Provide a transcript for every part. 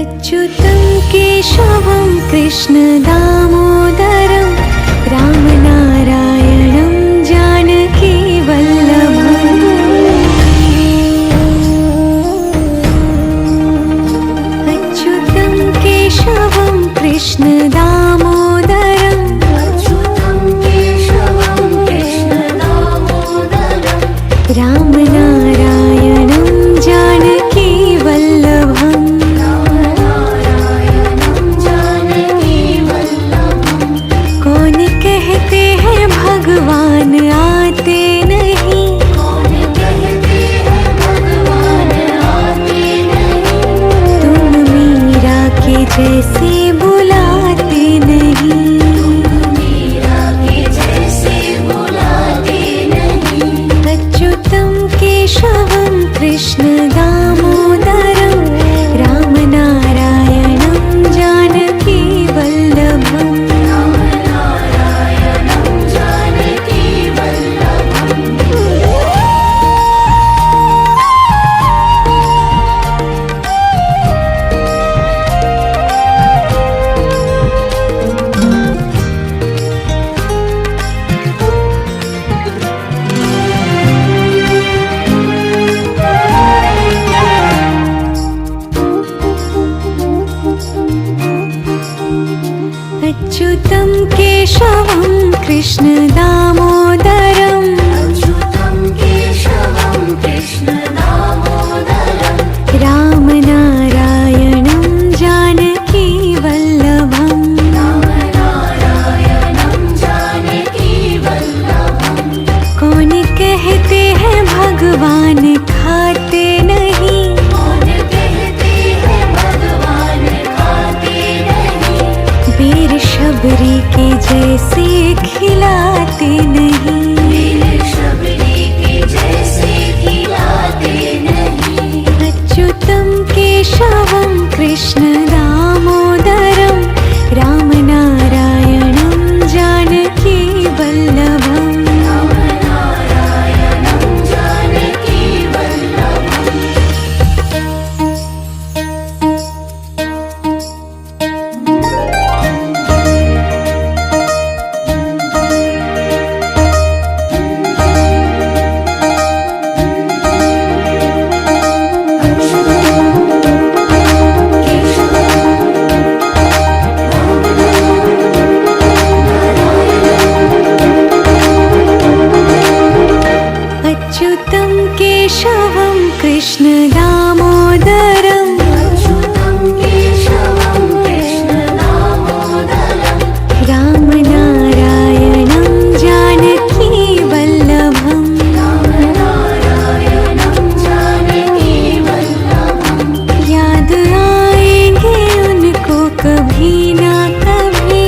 अच्युतं केशवं कृष्ण दामोदरं रामनारायणं जानकी वल्लभम्। अच्युतं केशवं कृष्ण दामोदरं रामनारायणं जानकी वल्लभम्। कौन कहते हैं भगवान आते नहीं, तुम मीरा के जैसे बुलाते नहीं। अच्युतं केशवं कृष्ण दामोदरं रामनारायणं जानकी वल्लभम्। अच्युतं केशवं कृष्ण दामोदरं रामनारायणं जानकी वल्लभम्। कौन कहते हैं भगवान खाते नहीं, बेर शबरी के जैसे खिलाते नहीं। अच्युतं केशवं कृष्ण दामोदरं रामनारायणं जानकी वल्लभम्। अच्युतं केशवं कृष्ण दामोदरं रामनारायणं जानकी वल्लभम्। याद आएंगे उनको कभी ना कभी,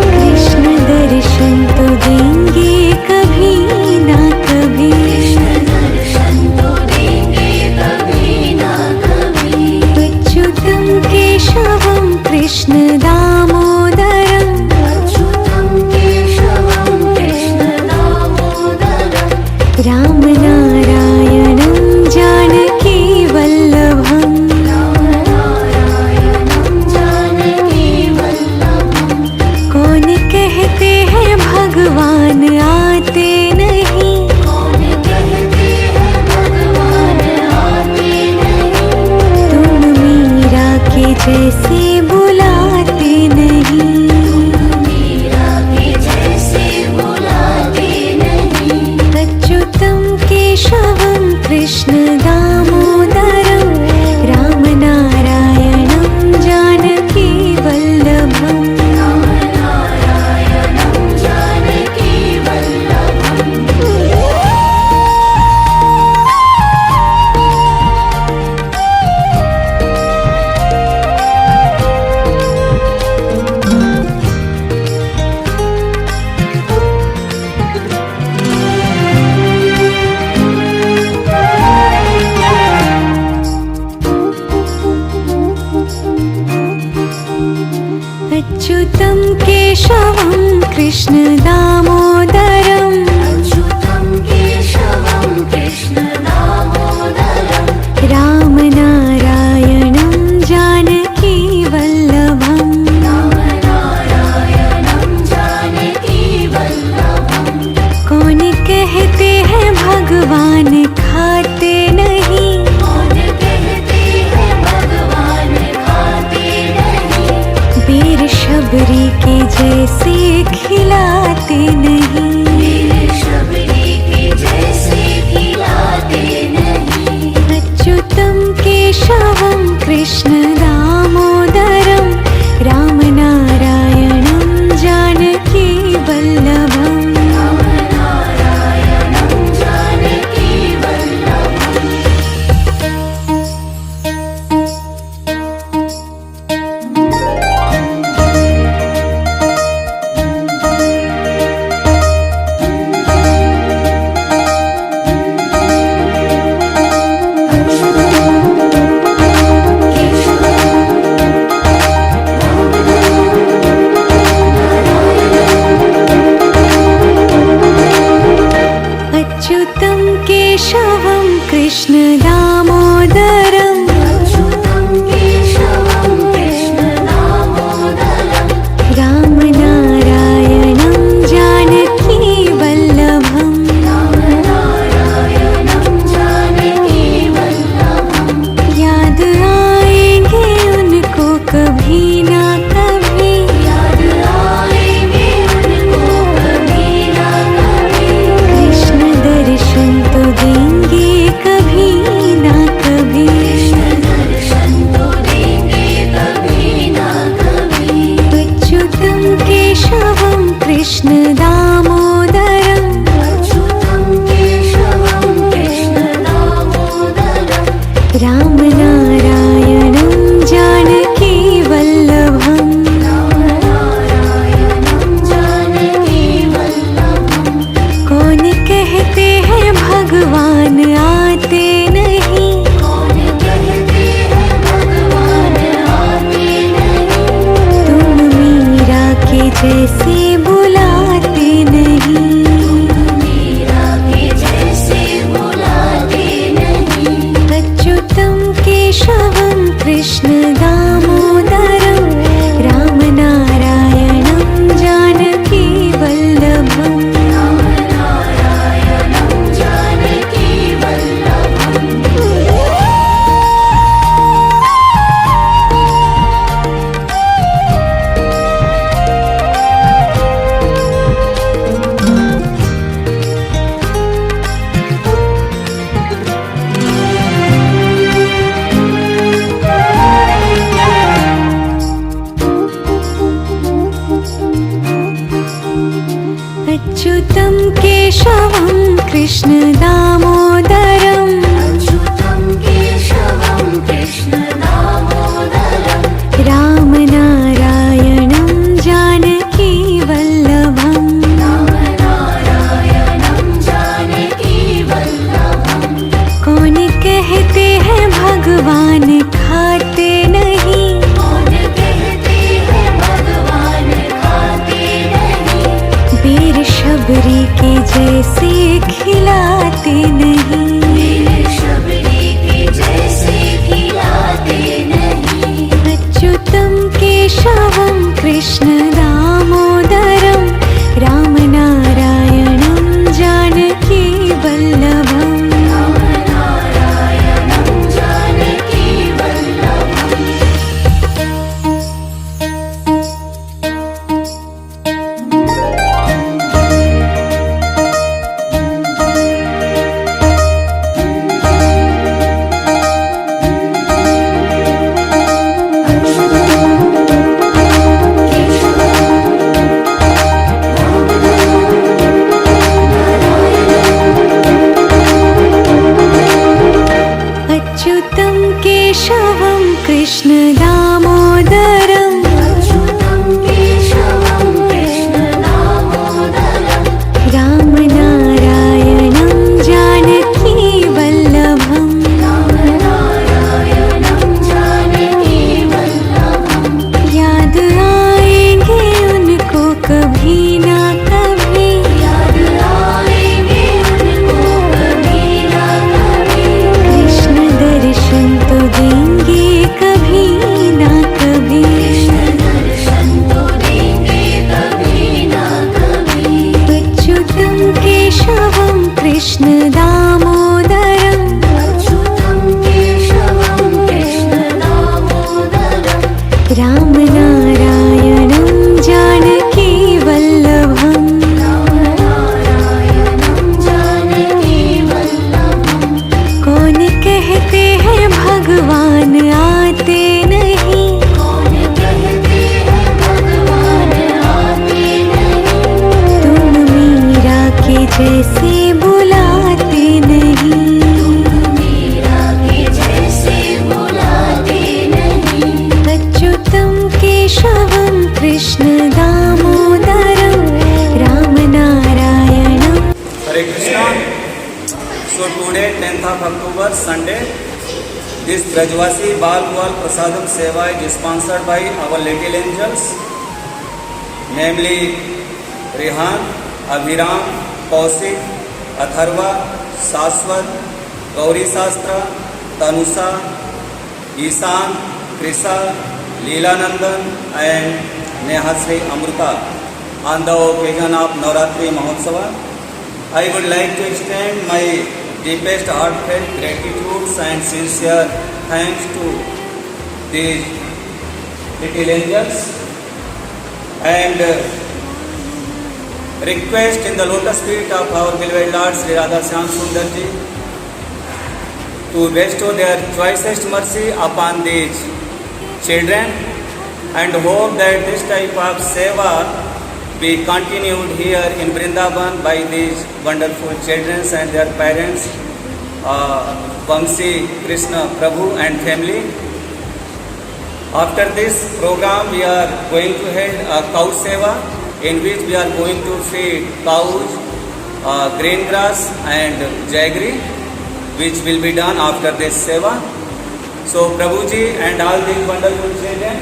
कृष्ण दर्शन तो देंगे कभी ना कभी। अच्युतं केशवं कृष्ण दामोदरं रामनारायणं जानकी वल्लभम्। कौन कहते हैं भगवान आते नहीं, तुम मीरा के जैसे बुलाते नहीं। अच्युतं केशवं कृष्ण दामोदरं रामनारायणं जानकी वल्लभम्। अच्युतं केशवं कृष्ण दामोदरं अच्युतं केशवं कृष्ण दामोदरं जैसे खिलाते नहीं, मेरे शबरी के जैसे खिलाते नहीं। अच्युतं केशवं कृष्ण दामोदरं रामनारायणं जानकी वल्लभम्। रामनारायणं जानकी वल्लभम्। अच्युतं केशवं कृष्ण दामोदरं अच्युतं केशवं कृष्ण दामोदरं रामनारायणं जानकी वल्लभम्। रामनारायणं जानकी वल्लभम्। याद आएंगे उनको कभी ना कभी, याद आएंगे उनको कभी ना कभी। कृष्ण दर्शन तो देंगे कभी ना कभी। कृष्ण दर्शन तो देंगे कभी ना कभी। अच्युतं केशवं कृष्ण दामोदरं अच्युतं केशवं कृष्ण दामोदरं रामनारायणं जानकी वल्लभम्। रामनारायणं जानकी वल्लभम्। कौन कहते हैं भगवान आते नहीं, कौन कहते हैं भगवान आते नहीं। तुम मीरा के जैसे बुलाते नहीं, मीरा के जैसे बुलाते नहीं। अच्युतं केशवं कृष्ण दामोदरं रामनारायणं जानकी वल्लभम्। रामनारायणं जानकी वल्लभम्। अच्युतं केशवं कृष्ण दामोदरं अच्युतं केशवं कृष्ण दामोदरं रामनारायणं जानकी वल्लभम्। रामनारायणं जानकी वल्लभम्। कौन कहते हैं भगवान खाते नहीं, कौन कहते हैं भगवान खाते नहीं। वीर शबरी के जैसे खिलाते नहीं, मेरे शबरी के जैसे खिलाते नहीं। अच्युतं केशवं कृष्ण दामोदरं रामनारायणं जानकी वल्लभम्। रामनारायणं जानकी वल्लभम्। केशवं of October, Sunday. This Brajvasi Bal Gopal Prasadam Seva is sponsored by our little angels, namely Rehan, Abhiram, Kausik, Atharva, Saswat, Gauri Sastra, Tanusa, Ishan, Krisa, Leela Nandan and Nehasri Amruta on the occasion of Navratri Mahotsava. I would like to extend my deepest heartfelt gratitude and sincere thanks to these little angels and request in the lotus feet of our beloved Lord Sri Radha Shyam Sundar Ji to bestow their choicest mercy upon these children and hope that this type of seva be continued here in Vrindavan by these wonderful children and their parents, Vamsi, Krishna, Prabhu and family. After this program, we are going to hold a cow seva in which we are going to feed cows, green grass and jaggery, which will be done after this seva. So Prabhuji and all these wonderful children,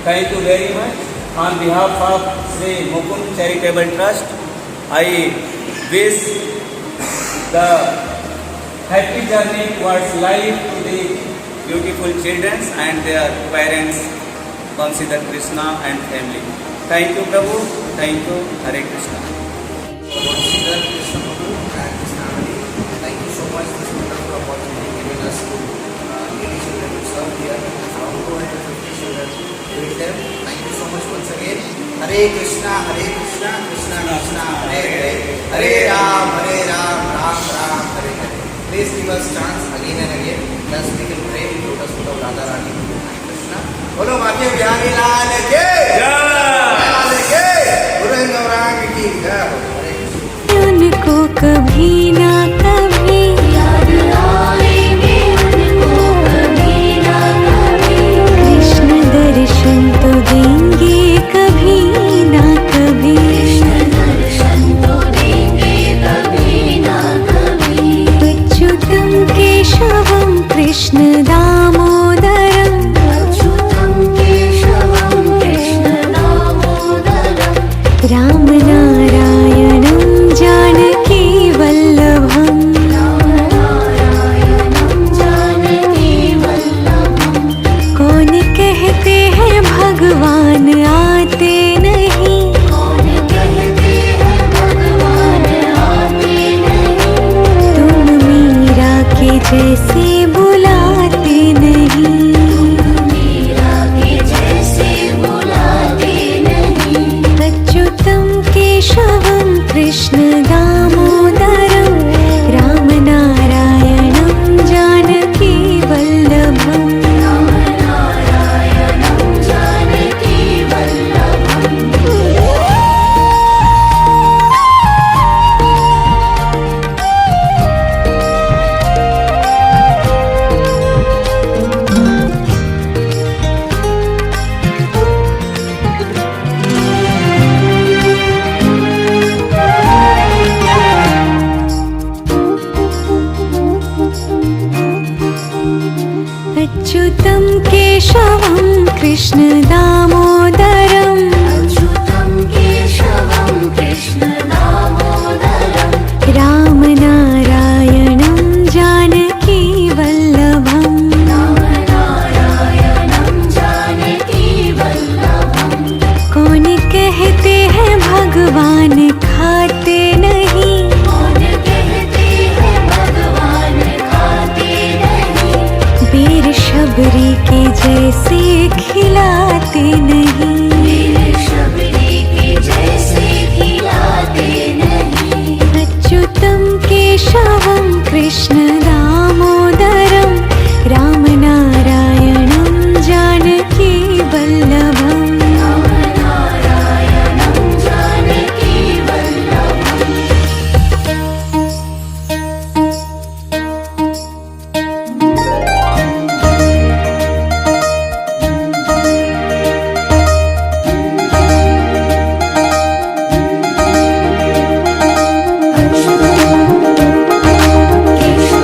thank you very much. On behalf of Sri Mukund Charitable Trust, I wish the happy journey towards life to the beautiful children and their parents, Vamsidhar Krishna and family. Thank you Prabhu, thank you, Hare Krishna. Vamsidhar Krishna Prabhu and Krishna Hari, thank you so much for this wonderful opportunity given us to lead children to serve here. Around 250 children with them. Thank you so much once again. Hare Krishna, Krishna Krishna, Hare Hare, Hare Ram, Ram Ram, Hare Hare. Please give us chance again and again. Thus we can pray in lotus feet of Radha Rani and Krishna. Bolo Bhagya Vyani Lal Ke Lal Ke Guru Gaurang Ki Jai. Hare Krishna. उनको कभी ना कभी याद आएंगे उनको कभी ना कभी कृष्ण दर्शन तो देंगे कभी ना कभी कृष्ण दर्शन तो देंगे कभी ना कभी अच्युतं केशवं कृष्ण दामोदरं अच्युतं केशवं कृष्ण दामोदरं रामनारायणं जानकी वल्लभं रामनारायणं जानकी वल्लभं कौन कहते हैं भगवान आते नहीं कौन कहते हैं भगवान आते नहीं तुम मीरा के जैसे बुलाते नहीं मीरा के जैसे बुलाते नहीं अच्युतं केशवं कृष्ण दामोदरं रामनारायणं जानकी वल्लभं रामनारायणं जानकी वल्लभं अच्युतं केशवं कृष्ण दामोदरं अच्युतं केशवं कृष्ण दामोदरं रामनारायणं जानकी वल्लभं रामनारायणं जानकी वल्लभं कौन कहते हैं भगवान खाते नहीं कौन कहते हैं भगवान खाते नहीं बेर शबरी के जैसे खिलाते नहीं मेरे शबरी के जैसे खिलाते नहीं अच्युतं केशवं कृष्ण दामोदरं रामनारायणं जानकी वल्लभं रामनारायणं जानकी वल्लभं केशवं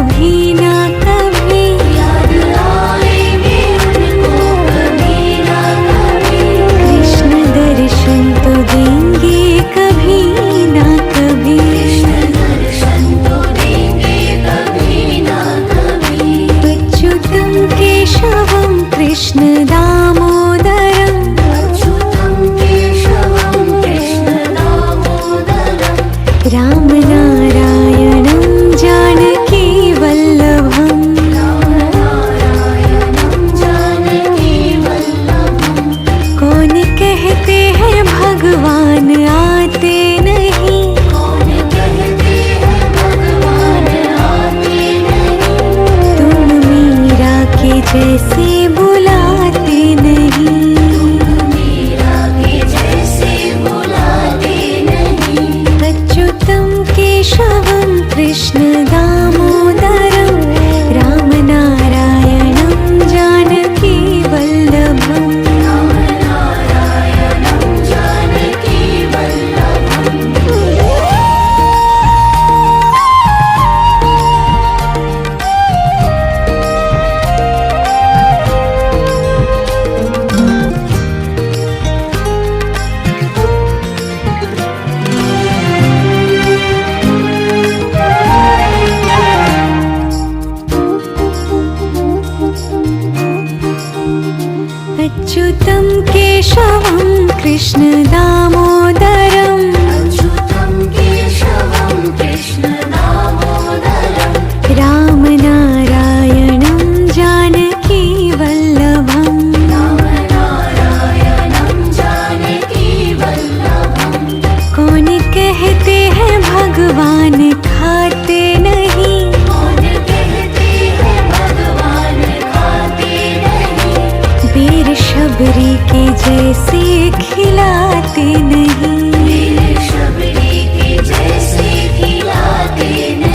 कभी ना कभी, याद आएंगे उनको कभी ना कभी। कृष्ण दर्शन तो देंगे कभी ना कभी। कृष्ण दर्शन तो देंगे कभी ना कभी। अच्युतं केशवं कृष्ण दामोदरं, अच्युतं केशवं कृष्ण दामोदरं। रामनारायणं जानकी वल्लभम्, रामनारायणं जानकी वल्लभम्। कौन कहते हैं भगवान आते नहीं, कौन कहते हैं भगवान आते नहीं। तुम मीरा के जैसे बुलाते नहीं। मीरा के जैसे बुलाते नहीं। अच्युतं केशवं कृष्ण दामोदरं, रामनारायणं जानकी वल्लभम्। रामनारायणं जानकी वल्लभम्। अच्युतं केशवं कृष्ण दामोदरं, अच्युतं केशवं कृष्ण दामोदरं। रामनारायणं जानकी वल्लभम्। रामनारायणं जानकी वल्लभम्। कौन कहते हैं भगवान खाते नहीं, कौन कहते हैं भगवान खाते नहीं। बेर शबरी के जैसे खिलाते नहीं।